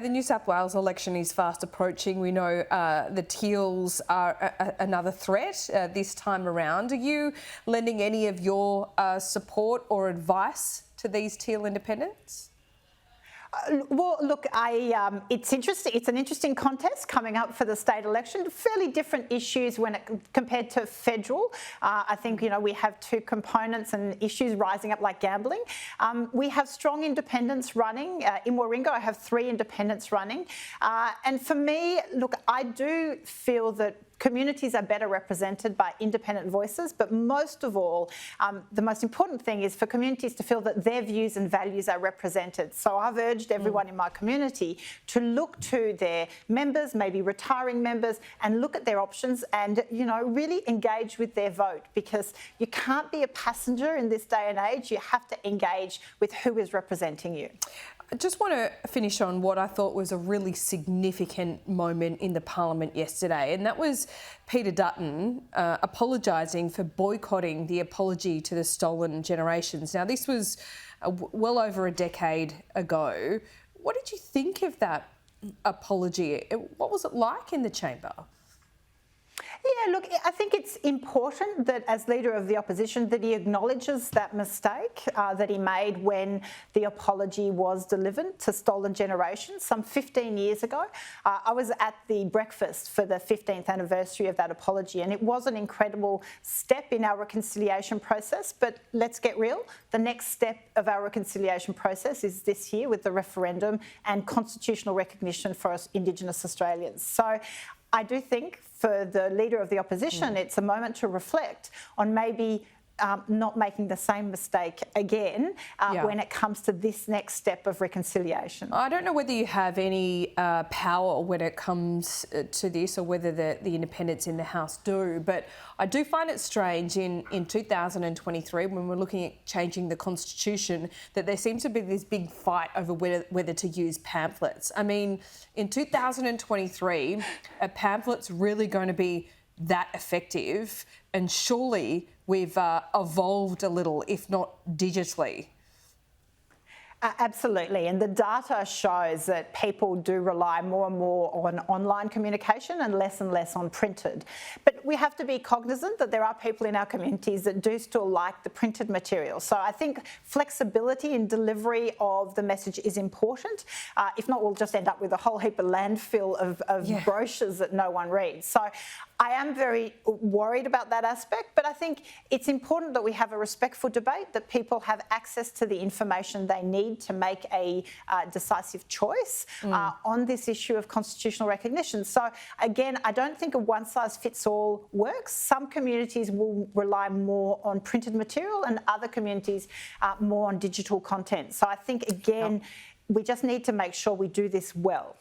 The New South Wales election is fast approaching. We know the Teals are another threat this time around. Are you lending any of your support or advice to these Teal independents? Well, look, it's interesting. It's an interesting contest coming up for the state election. Fairly different issues compared to federal. I think we have two components and issues rising up like gambling. We have strong independents running in Warringah. I have 3 independents running, and for me, look, I do feel that communities are better represented by independent voices, but most of all, the most important thing is for communities to feel that their views and values are represented. So I've urged everyone in my community to look to their members, maybe retiring members, and look at their options and, really engage with their vote, because you can't be a passenger in this day and age. You have to engage with who is representing you. I just want to finish on what I thought was a really significant moment in the Parliament yesterday, and that was Peter Dutton apologising for boycotting the apology to the stolen generations. Now, this was well over a decade ago. What did you think of that apology? What was it like in the chamber? Yeah, look, I think it's important that as Leader of the Opposition that he acknowledges that mistake that he made when the apology was delivered to Stolen Generations some 15 years ago. I was at the breakfast for the 15th anniversary of that apology, and it was an incredible step in our reconciliation process. But let's get real. The next step of our reconciliation process is this year with the referendum and constitutional recognition for us Indigenous Australians. So I do think for the Leader of the Opposition, it's a moment to reflect on maybe not making the same mistake again when it comes to this next step of reconciliation. I don't know whether you have any power when it comes to this, or whether the independents in the House do, but I do find it strange in 2023, when we're looking at changing the Constitution, that there seems to be this big fight over whether to use pamphlets. I mean, in 2023, a pamphlet's really going to be that effective, and surely we've evolved a little, if not digitally. Absolutely, and the data shows that people do rely more and more on online communication and less on printed. But we have to be cognizant that there are people in our communities that do still like the printed material. So I think flexibility in delivery of the message is important. If not, we'll just end up with a whole heap of landfill of brochures that no one reads. So I am very worried about that aspect, but I think it's important that we have a respectful debate, that people have access to the information they need to make a decisive choice on this issue of constitutional recognition. So again, I don't think a one-size-fits-all works. Some communities will rely more on printed material and other communities more on digital content. So I think, again, we just need to make sure we do this well.